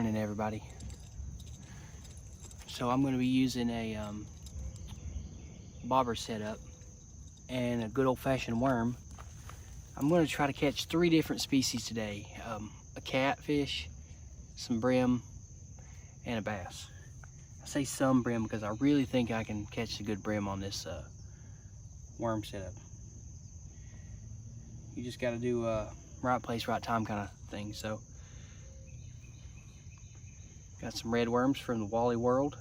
morning, everybody. So I'm going to be using a bobber setup and a good old-fashioned worm. I'm going to try to catch 3 different species today. A catfish, some brim, and a bass. I say some brim because I really think I can catch a good brim on this worm setup. You just got to do right place, right time kind of thing. So got some red worms from the Wally World.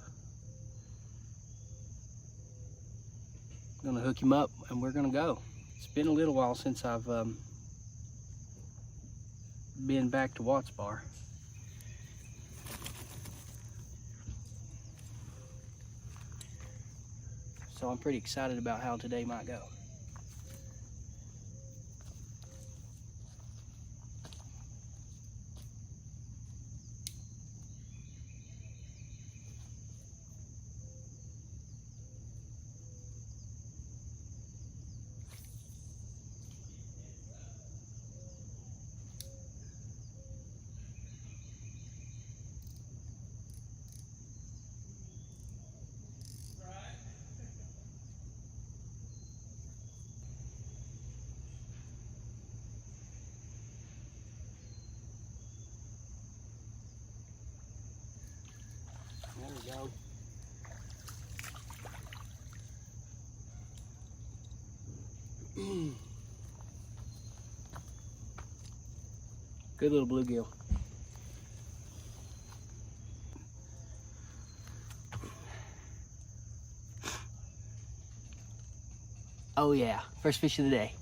Gonna hook him up and we're gonna go. It's been a little while since I've been back to Watts Bar. So I'm pretty excited about how today might go. There we go. Good little bluegill. Oh yeah, first fish of the day.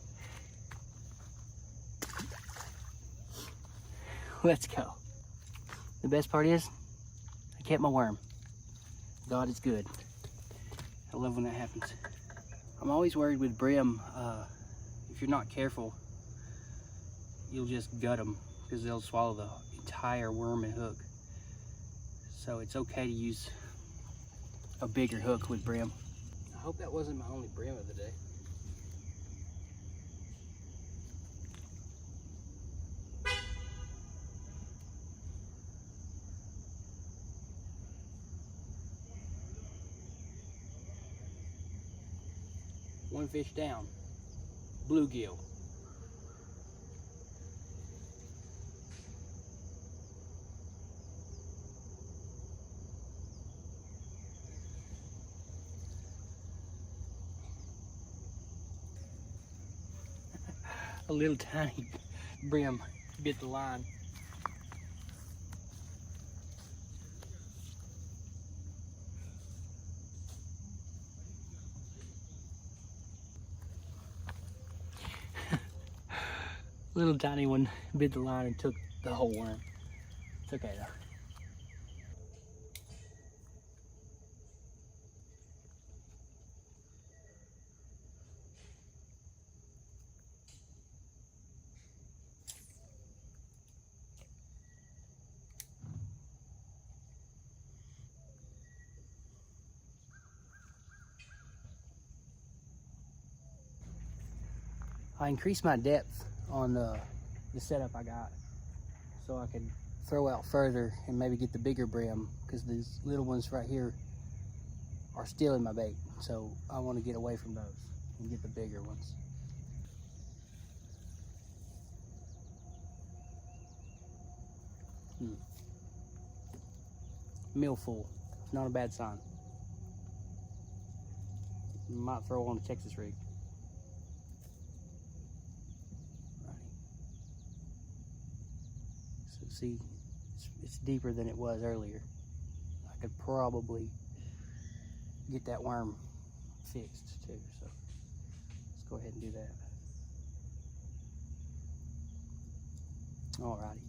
Let's go. The best part is, I kept my worm. God is good. I love when that happens. I'm always worried with brim, if you're not careful, you'll just gut them because they'll swallow the entire worm and hook. So it's okay to use a bigger hook with brim. I hope that wasn't my only brim of the day. One fish down, bluegill. A little tiny brim bit the line. Little tiny one bit the line and took the whole worm. It's okay though. I increased my depth on the setup I got so I could throw out further and maybe get the bigger brim, because these little ones right here are still in my bait. So I want to get away from those and get the bigger ones. Mill full, not a bad sign. Might throw on a Texas rig. See, it's deeper than it was earlier. I could probably get that worm fixed too, so let's go ahead and do that. Alrighty.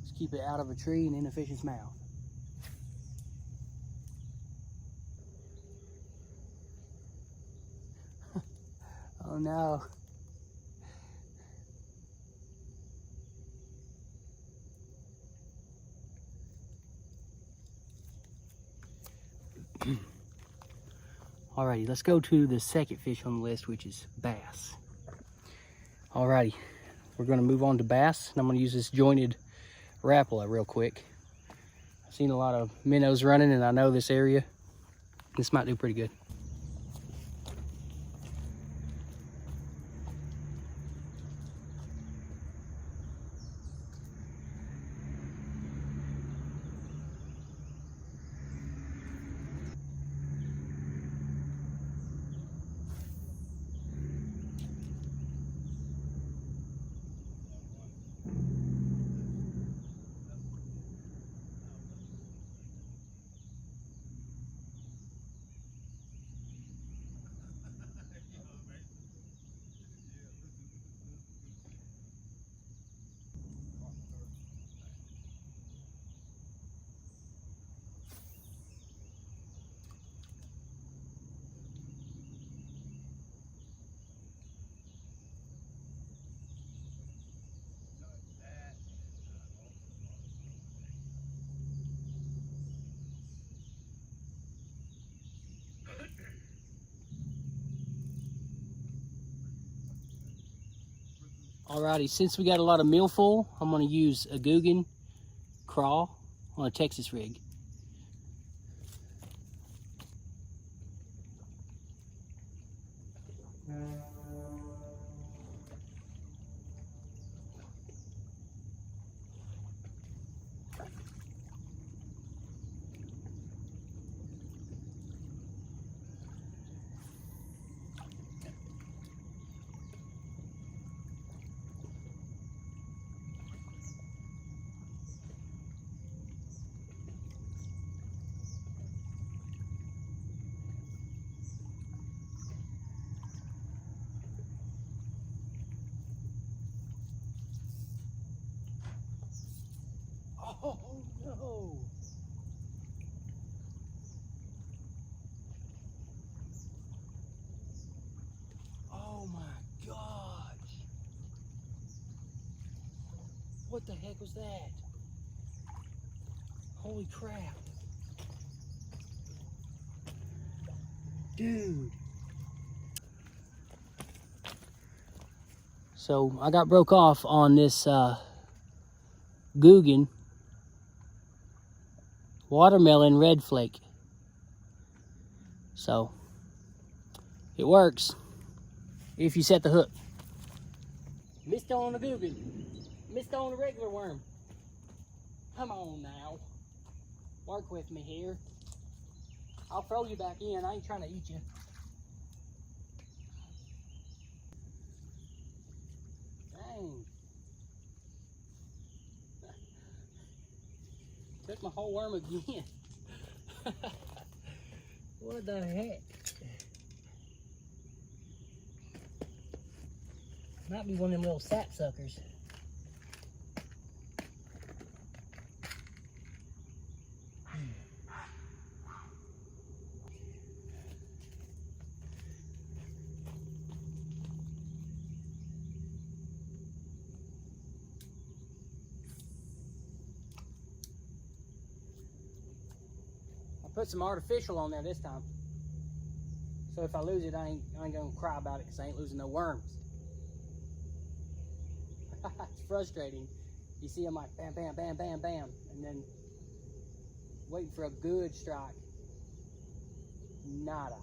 Let's keep it out of a tree and in a fish's mouth. Oh no. Alrighty, let's go to the second fish on the list, which is bass. Alrighty, we're gonna move on to bass, and I'm gonna use this jointed Rapala real quick. I've seen a lot of minnows running, and I know this area. This might do pretty good. Alrighty, since we got a lot of milfoil, I'm gonna use a Guggen crawl on a Texas rig. Oh no! Oh my gosh! What the heck was that? Holy crap! Dude! So I got broke off on this Guggen watermelon red flake. So it works if you set the hook. Missed on the Guggen, missed on the regular worm. Come on now, work with me here. I'll throw you back in. I ain't trying to eat you. Dang. Took my whole worm again. What the heck? Might be one of them little sap suckers. Put some artificial on there this time. So if I lose it, I ain't gonna cry about it because I ain't losing no worms. It's frustrating. You see them like bam, bam, bam, bam, bam, and then waiting for a good strike. Nada.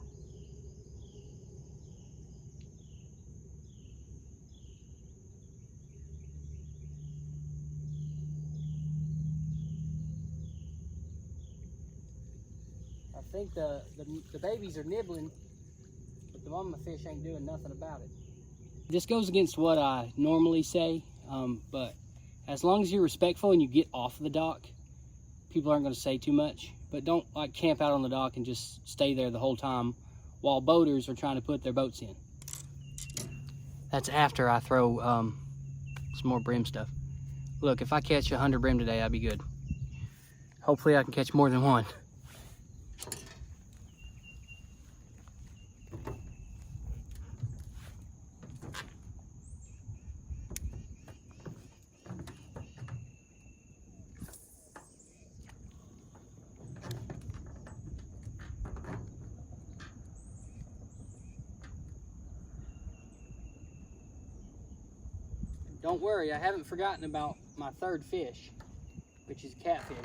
I think the babies are nibbling, but the mama fish ain't doing nothing about it. This goes against what I normally say, but as long as you're respectful and you get off the dock, people aren't going to say too much. But don't like camp out on the dock and just stay there the whole time while boaters are trying to put their boats in. That's after I throw some more brim stuff. Look, if I catch 100 brim today, I'd be good. Hopefully I can catch more than one. Don't worry, I haven't forgotten about my third fish, which is catfish.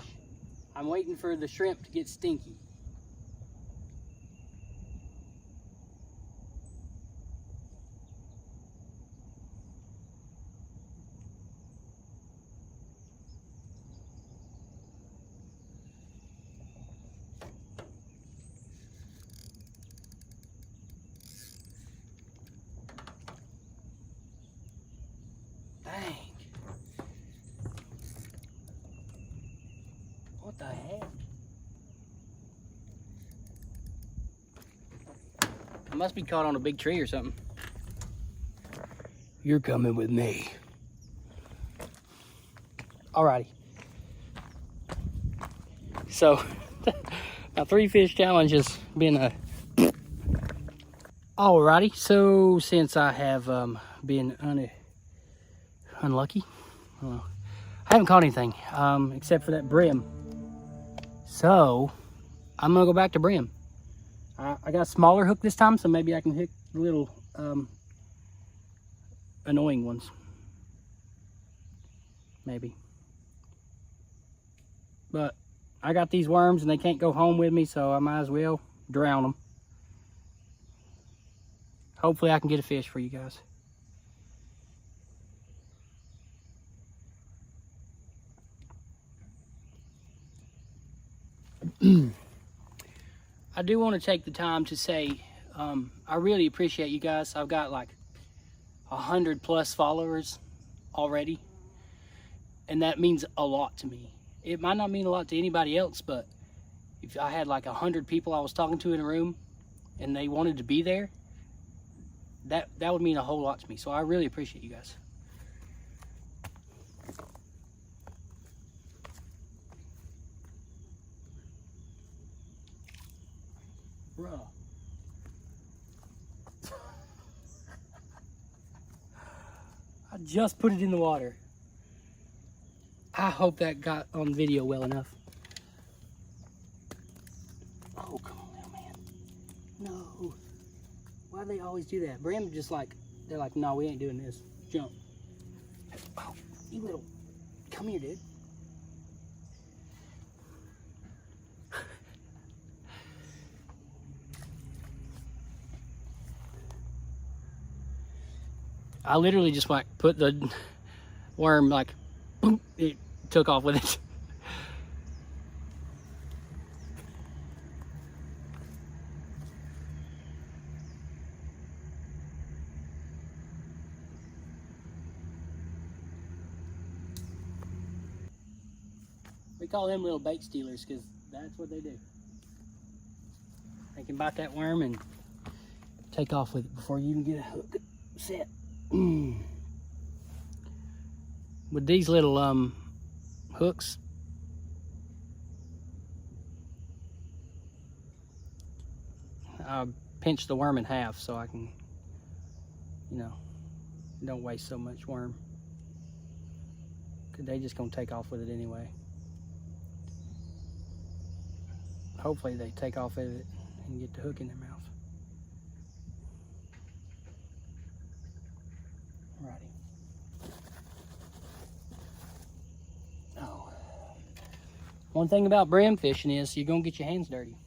I'm waiting for the shrimp to get stinky. Dang. What the heck? I must be caught on a big tree or something. You're coming with me. Alrighty. So, my 3 fish challenge has been a... Alrighty, so since I have been unlucky, I haven't caught anything except for that brim. So, I'm gonna go back to brim. I got a smaller hook this time, so maybe I can hit the little annoying ones. Maybe. But I got these worms and they can't go home with me, so I might as well drown them. Hopefully I can get a fish for you guys. I do want to take the time to say I really appreciate you guys. I've got like 100+ followers already, and that means a lot to me. It might not mean a lot to anybody else, but if I had like 100 people I was talking to in a room and they wanted to be there, that would mean a whole lot to me. So I really appreciate you guys. Bruh. I just put it in the water. I hope that got on video well enough. Oh, come on now, man. No. Why do they always do that? Brim just like, they're like, no, we ain't doing this. Jump. Oh, you little, come here, dude. I literally just like put the worm like, boom, it took off with it. We call them little bait stealers because that's what they do. They can bite that worm and take off with it before you even get a hook set. With these little hooks, I pinch the worm in half so I can, you know, don't waste so much worm, because they just gonna take off with it anyway. Hopefully they take off with it and get the hook in their mouth. Alrighty. Oh. One thing about brim fishing is you're gonna get your hands dirty.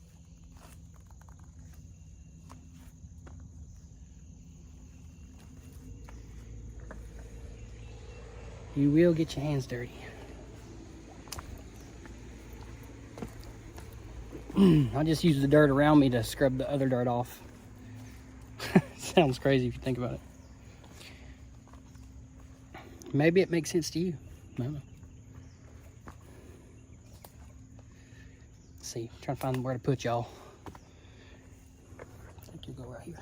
You will get your hands dirty. I just use the dirt around me to scrub the other dirt off. Sounds crazy if you think about it. Maybe it makes sense to you. I don't know. Let's see, trying to find where to put y'all. I think you'll go right here.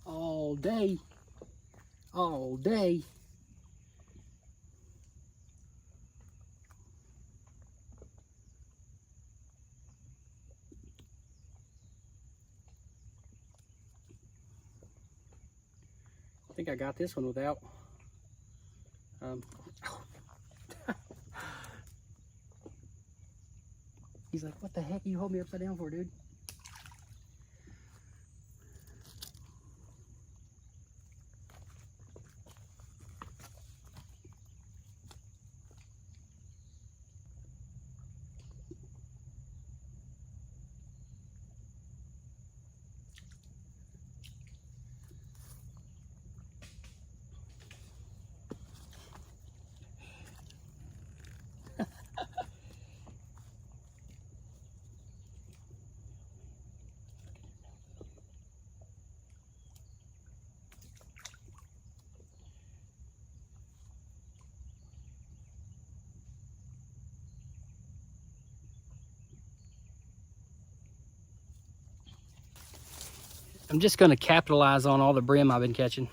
All day. all day. I think I got this one without. He's like, what the heck you hold me upside down for, dude? I'm just gonna capitalize on all the brim I've been catching.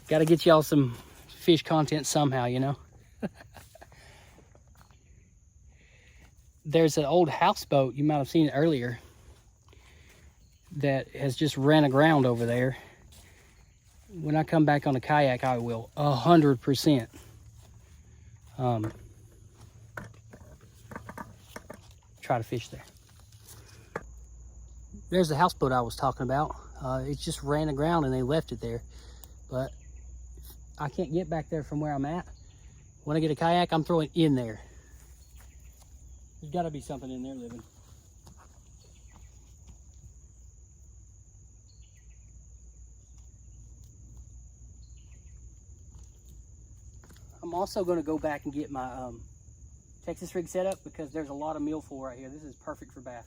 Gotta get y'all some fish content somehow, you know? There's an old houseboat, you might have seen it earlier, that has just ran aground over there. When I come back on a kayak, I will 100% try to fish there. There's the houseboat I was talking about. It just ran aground and they left it there. But I can't get back there from where I'm at. When I get a kayak, I'm throwing in there. There's gotta be something in there living. I'm also gonna go back and get my Texas rig set up because there's a lot of milfoil right here. This is perfect for bass.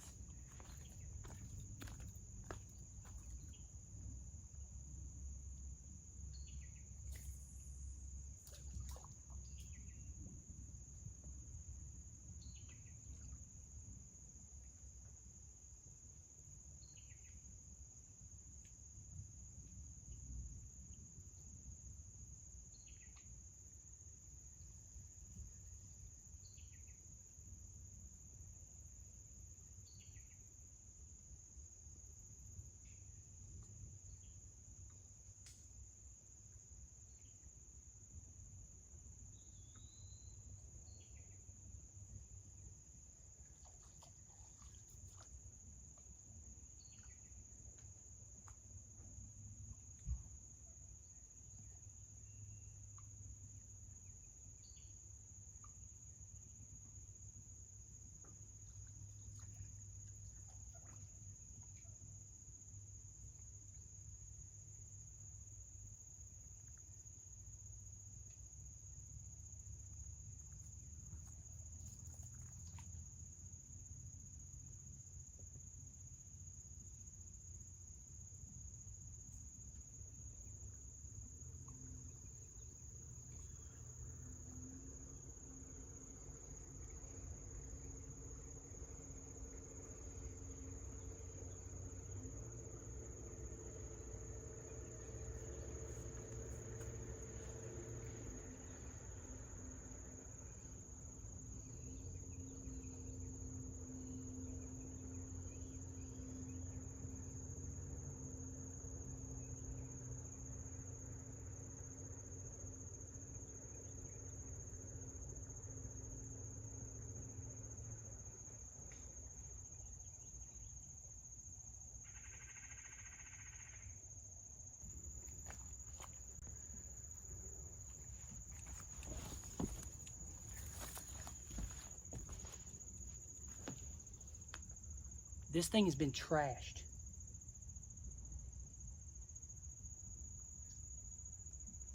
This thing has been trashed.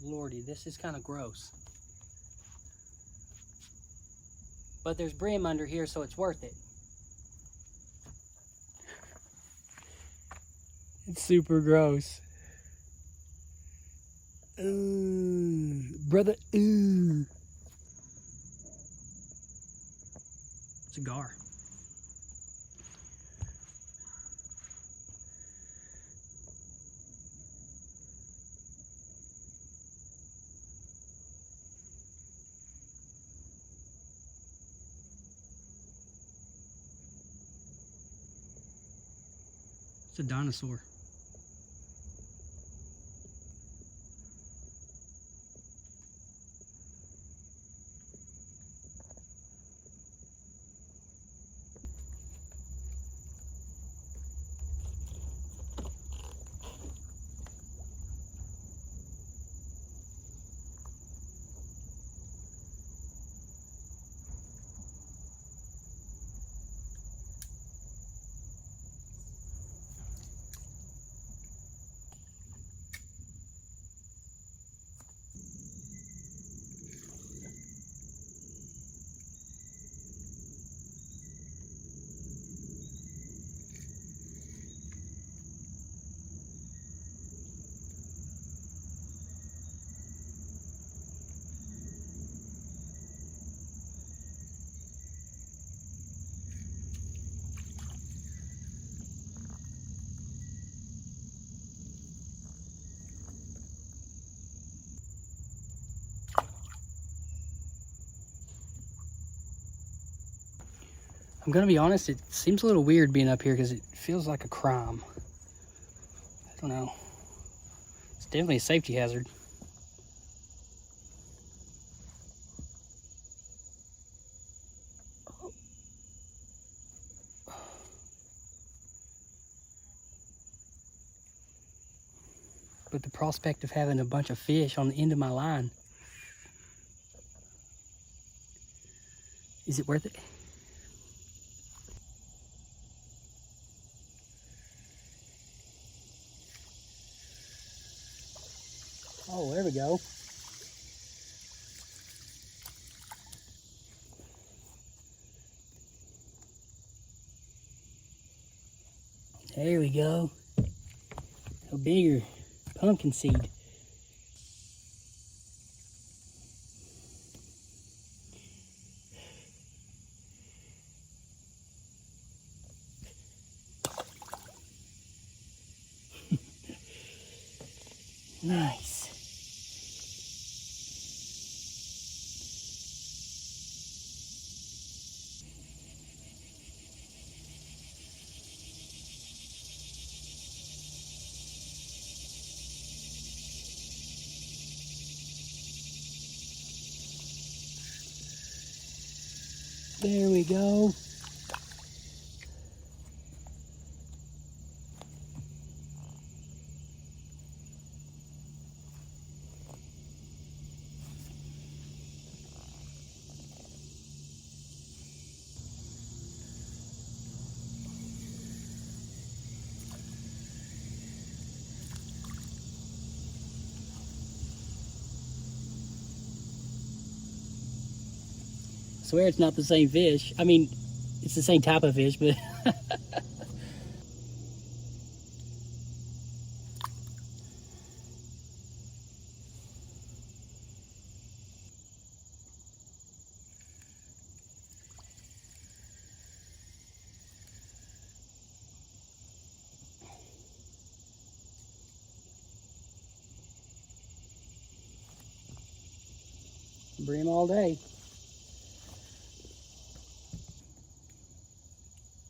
Lordy, this is kind of gross. But there's brim under here, so it's worth it. It's super gross. Ooh, brother, ooh. It's a gar. It's a dinosaur. I'm gonna be honest, it seems a little weird being up here because it feels like a crime. I don't know. It's definitely a safety hazard. But the prospect of having a bunch of fish on the end of my line, is it worth it? Oh, there we go. There we go. A bigger pumpkin seed. Nice. There we go. I swear it's not the same fish. I mean, it's the same type of fish, but Bream all day.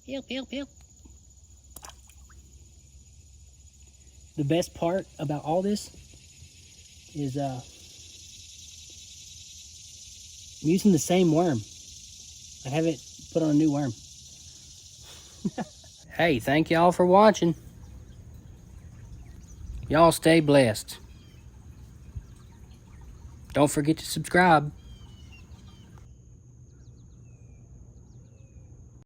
Help, help, help. The best part about all this is I'm using the same worm. I haven't put on a new worm. Hey, thank y'all for watching. Y'all stay blessed. Don't forget to subscribe.